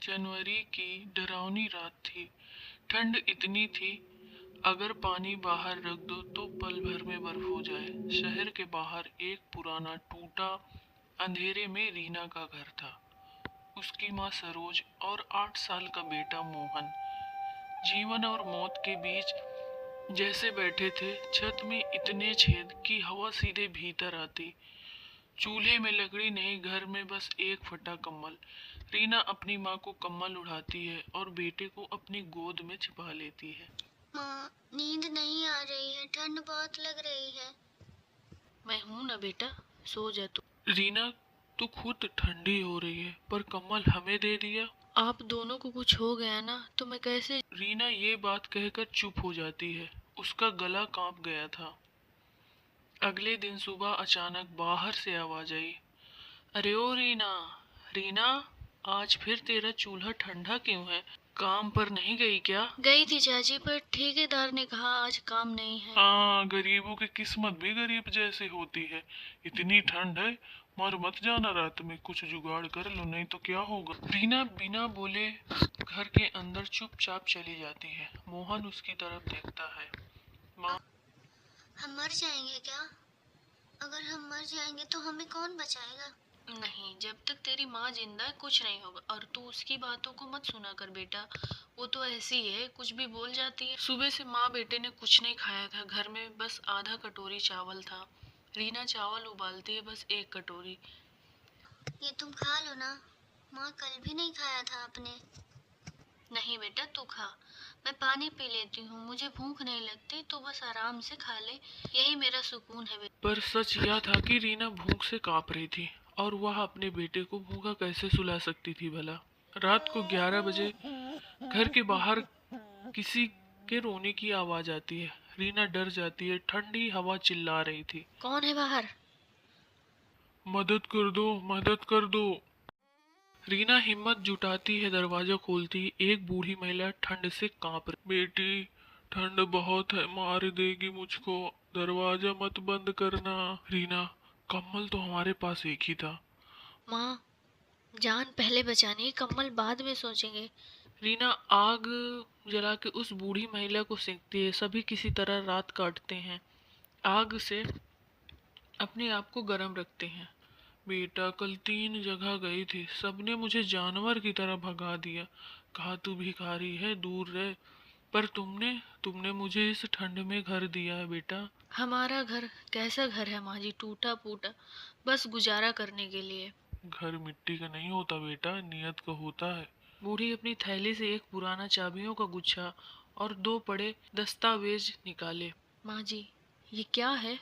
जनवरी की डरावनी रात थी। ठंड इतनी थी, अगर पानी बाहर रख दो तो पल भर में बर्फ हो जाए। शहर के बाहर एक पुराना टूटा अंधेरे में रीना का घर था। उसकी माँ सरोज और 8 साल का बेटा मोहन जीवन और मौत के बीच जैसे बैठे थे। छत में इतने छेद कि हवा सीधे भीतर आती। चूल्हे में लकड़ी नहीं, घर में बस एक फटा कम्बल। रीना अपनी माँ को कम्बल उड़ाती है और बेटे को अपनी गोद में छिपा लेती है। माँ, नींद नहीं आ रही है, ठंड बहुत लग रही है। मैं हूं ना बेटा, सो जा तू। रीना, तू खुद ठंडी हो रही है पर कम्बल हमें दे दिया। आप दोनों को कुछ हो गया ना तो मैं कैसे। रीना ये बात कहकर चुप हो जाती है। उसका गला कांप गया था। अगले दिन सुबह अचानक बाहर से आवाज आई, अरे ओ रीना, रीना, आज फिर तेरा चूल्हा ठंडा क्यों है? काम पर नहीं गई क्या? गई थी चाची, पर ठेकेदार ने कहा आज काम नहीं है। हाँ, गरीबों की किस्मत भी गरीब जैसी होती है। इतनी ठंड है, मर मत जाना, रात में कुछ जुगाड़ कर लो, नहीं तो क्या होगा। रीना बिना बोले घर के अंदर चुपचाप चली जाती है। मोहन उसकी तरफ देखता है। माँ, हम मर जाएंगे क्या? अगर हम मर जाएंगे तो हमें कौन बचाएगा? नहीं, जब तक तेरी माँ जिंदा है कुछ नहीं होगा। और तू उसकी बातों को मत सुना कर बेटा, वो तो ऐसी है, कुछ भी बोल जाती है। सुबह से माँ बेटे ने कुछ नहीं खाया था। घर में बस आधा कटोरी चावल था। रीना चावल उबालती है, बस एक कटोरी। ये तुम खा लो ना। माँ, कल भी नहीं खाया था आपने। नहीं बेटा, तू खा, मैं पानी पी लेती हूँ। मुझे भूख नहीं लगती तो बस आराम से खा ले, यही मेरा सुकून है बेटा। पर सच यह था कि रीना भूख से कांप रही थी और वह अपने बेटे को भूखा कैसे सुला सकती थी भला। रात को 11 बजे घर के बाहर किसी के रोने की आवाज आती है। रीना डर जाती है। ठंडी हवा चिल्ला रही थी, कौन है बाहर? मदद कर दो, मदद कर दो। रीना हिम्मत जुटाती है, दरवाजा खोलती है। एक बूढ़ी महिला ठंड से कांप रही, बेटी, ठंड बहुत है, मार देगी मुझको, दरवाजा मत बंद करना। रीना, कम्बल तो हमारे पास एक ही था। माँ, जान पहले बचानी है, कम्बल बाद में सोचेंगे। रीना आग जला के उस बूढ़ी महिला को सेंकती है। सभी किसी तरह रात काटते हैं, आग से अपने आप को गर्म रखते हैं। बेटा, कल 3 जगह गई थी, सबने मुझे जानवर की तरह भगा दिया। कहा तू भिखारी है, दूर रह। पर तुमने तुमने मुझे इस ठंड में घर दिया है बेटा। हमारा घर कैसा घर है माँ जी, टूटा फूटा, बस गुजारा करने के लिए। घर मिट्टी का नहीं होता बेटा, नियत का होता है। बूढ़ी अपनी थैली से एक पुराना चाबियों का गुच्छा और 2 बड़े दस्तावेज निकाले। माँ जी, ये क्या है?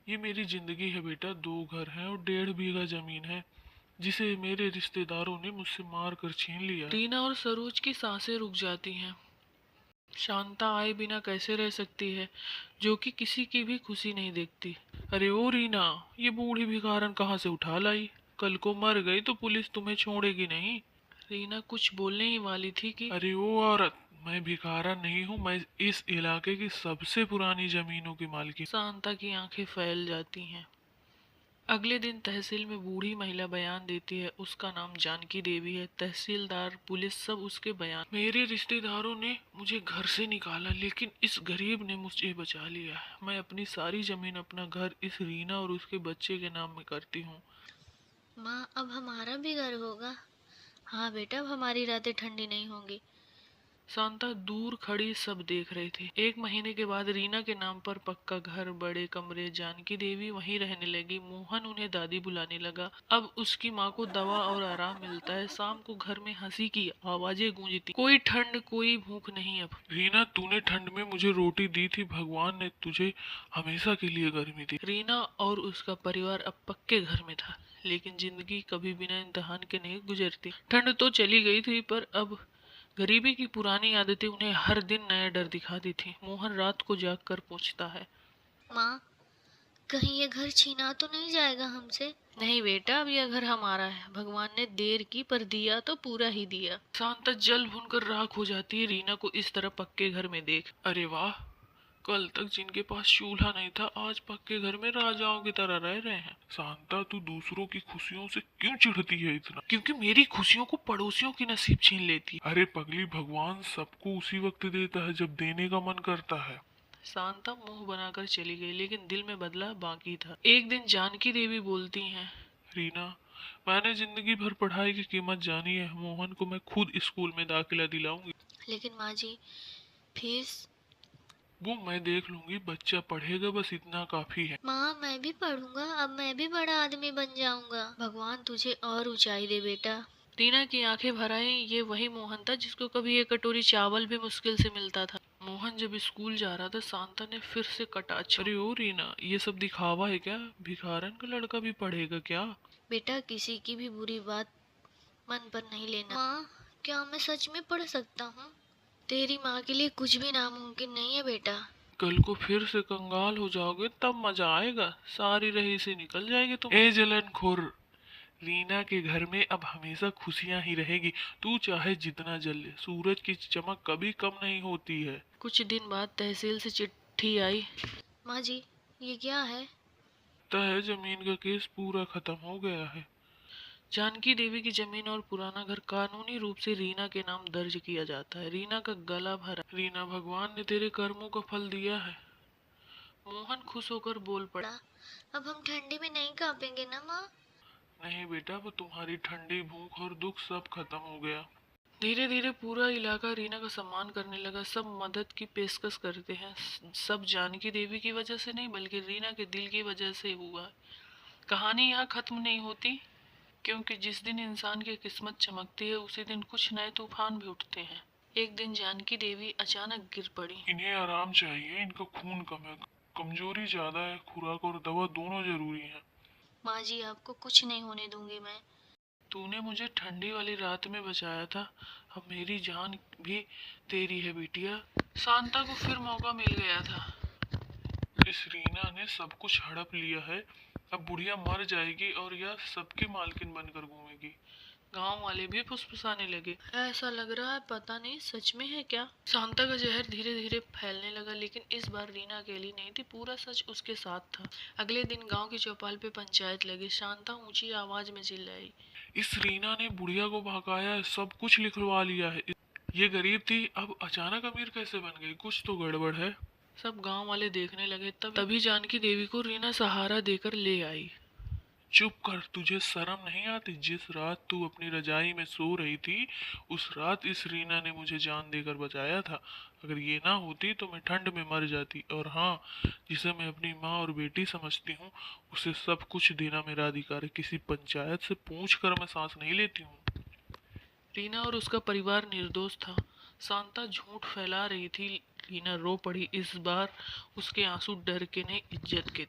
ये मेरी जिंदगी है बेटा। 2 घर हैं और 1.5 बीघा जमीन है, जिसे मेरे रिश्तेदारों ने मुझसे मार कर छीन लिया। रीना और सरोज की सांसें रुक जाती हैं। शांता आए बिना कैसे रह सकती है, जो कि किसी की भी खुशी नहीं देखती। अरे ओ रीना, ये बूढ़ी भिखारन कहाँ से उठा लाई? कल को मर गई तो पुलिस तुम्हें छोड़ेगी नहीं। रीना कुछ बोलने ही वाली थी कि अरे ओ औरत, मैं भिखारा नहीं हूँ, मैं इस इलाके की सबसे पुरानी जमीनों की मालकिन। शांता की आंखें फैल जाती हैं। अगले दिन तहसील में बूढ़ी महिला बयान देती है। उसका नाम जानकी देवी है। तहसीलदार, पुलिस सब उसके बयान। मेरे रिश्तेदारों ने मुझे घर से निकाला, लेकिन इस गरीब ने मुझे बचा लिया। मैं अपनी सारी जमीन, अपना घर इस रीना और उसके बच्चे के नाम में करती हूँ। माँ, अब हमारा भी घर होगा? हाँ बेटा, अब हमारी रातें ठंडी नहीं होंगी। शांता दूर खड़ी सब देख रहे थे। 1 महीने के बाद रीना के नाम पर पक्का घर, बड़े कमरे। जानकी देवी वहीं रहने लगी। मोहन उन्हें दादी बुलाने लगा। अब उसकी माँ को दवा और आराम मिलता है। शाम को घर में हंसी की आवाजें गूंजती। कोई ठंड, कोई भूख नहीं अब। रीना, तूने ठंड में मुझे रोटी दी थी, भगवान ने तुझे हमेशा के लिए गर्मी दी। रीना और उसका परिवार अब पक्के घर में था, लेकिन जिंदगी कभी बिना इम्तिहान के नहीं गुजरती। ठंड तो चली गई थी, पर अब गरीबी की पुरानी आदतें उन्हें हर दिन नया डर दिखाती थी। मोहन रात को जागकर पूछता है, माँ, कहीं ये घर छीना तो नहीं जाएगा हमसे? नहीं बेटा, अब यह घर हमारा है। भगवान ने देर की पर दिया तो पूरा ही दिया। शांता जल भुनकर राख हो जाती है रीना को इस तरह पक्के घर में देख। अरे वाह, कल तक जिनके पास चूल्हा नहीं था आज पक्के घर में राजाओं की तरह रह रहे हैं। शांता, तू दूसरों की खुशियों से क्यों चिढ़ती है इतना? क्योंकि मेरी खुशियों को पड़ोसियों की नसीब छीन लेती है। अरे पगली, भगवान सबको उसी वक्त देता है जब देने का मन करता है। शांता मुंह बनाकर चली गई, लेकिन दिल में बदला बाकी था। एक दिन जानकी देवी बोलती हैं, रीना, मैंने जिंदगी भर पढ़ाई की कीमत जानी है। मोहन को मैं खुद स्कूल में दाखिला दिलाऊंगी। लेकिन माँ जी, फीस? वो मैं देख लूंगी, बच्चा पढ़ेगा, बस इतना काफी है। माँ, मैं भी पढ़ूंगा, अब मैं भी बड़ा आदमी बन जाऊंगा। भगवान तुझे और ऊंचाई दे बेटा। रीना की आंखें भर आई। ये वही मोहन था जिसको कभी एक कटोरी चावल भी मुश्किल से मिलता था। मोहन जब स्कूल जा रहा था, शांता ने फिर से कटाक्ष, अरे ओ रीना, ये सब दिखावा है क्या? भिखारन का लड़का भी पढ़ेगा क्या? बेटा, किसी की भी बुरी बात मन पर नहीं लेना। माँ, क्या मैं सच में पढ़ सकता हूँ? तेरी माँ के लिए कुछ भी नामुमकिन नहीं है बेटा। कल को फिर से कंगाल हो जाओगे तब मजा आएगा, सारी रही से निकल जाएगी तुम। ए जलनखोर, रीना के घर में अब हमेशा खुशियां ही रहेगी। तू चाहे जितना जल ले, सूरज की चमक कभी कम नहीं होती है। कुछ दिन बाद तहसील से चिट्ठी आई। माँ जी, ये क्या है? तय जमीन का केस पूरा खत्म हो गया है। जानकी देवी की जमीन और पुराना घर कानूनी रूप से रीना के नाम दर्ज किया जाता है। रीना का गला भरा। रीना, भगवान ने तेरे कर्मों का फल दिया है। मोहन खुश होकर बोल पड़ा। अब हम ठंडी में नहीं कांपेंगे ना माँ? नहीं बेटा, वो तुम्हारी ठंडी, भूख और दुख सब खत्म हो गया। धीरे धीरे पूरा इलाका रीना का सम्मान करने लगा। सब मदद की पेशकश करते हैं। सब जानकी देवी की वजह से नहीं, बल्कि रीना के दिल की वजह से हुआ। कहानी यहाँ खत्म नहीं होती, क्योंकि जिस दिन इंसान की किस्मत चमकती है उसी दिन कुछ नए तूफान भी उठते हैं। एक दिन जानकी देवी अचानक गिर पड़ी। इन्हें आराम चाहिए, इनका खून कम है, कमजोरी ज्यादा है। खुराक और दवा दोनों जरूरी हैं। माँ जी, आपको कुछ नहीं होने दूंगी मैं। तूने मुझे ठंडी वाली रात में बचाया था, अब मेरी जान भी तेरी है बिटिया। शांता को फिर मौका मिल गया था। इस रीना ने सब कुछ हड़प लिया है। अब बुढ़िया मर जाएगी और यह सबकी मालकिन बनकर घूमेगी। गांव वाले भी फुसफुसाने लगे। ऐसा लग रहा है पता नहीं सच में है क्या। शांता का जहर धीरे धीरे फैलने लगा, लेकिन इस बार रीना अकेली नहीं थी, पूरा सच उसके साथ था। अगले दिन गांव की चौपाल पे पंचायत लगी। शांता ऊंची आवाज में चिल्लाई, इस रीना ने बुढ़िया को भगाया है, सब कुछ लिखवा लिया है। ये गरीब थी, अब अचानक अमीर कैसे बन गई? कुछ तो गड़बड़ है। सब गांव वाले देखने लगे। तभी जानकी देवी को रीना सहारा देकर ले आई। चुप कर, तुझे शर्म नहीं आती? जिस रात तू अपनी रजाई में सो रही थी, उस रात इस रीना ने मुझे जान देकर बचाया था। अगर ये ना होती तो मैं ठंड में मर जाती। और हाँ, जिसे मैं अपनी माँ और बेटी समझती हूँ, उसे सब कुछ देना मेरा अधिकार है। किसी पंचायत से पूछ कर मैं सांस नहीं लेती हूँ। रीना और उसका परिवार निर्दोष था। शांता झूठ फैला रही थी। रीना रो पड़ी। इस बार उसके आंसू डर के नहीं, इज्जत के।